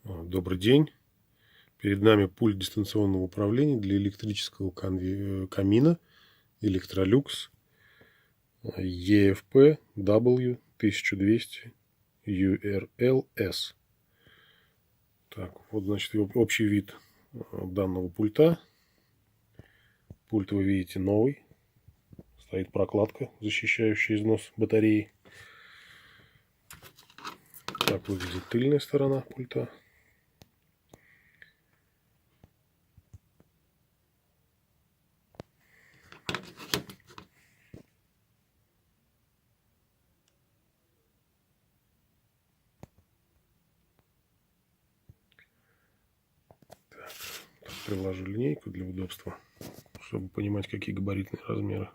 Добрый день. Перед нами пульт дистанционного управления для электрического камина Electrolux EFP W1200 URLS. Так, вот, значит, общий вид данного пульта. Пульт вы видите новый. Стоит прокладка, защищающая износ батареи. Так выглядит тыльная сторона пульта. Так, приложу линейку для удобства, чтобы понимать, какие габаритные размеры.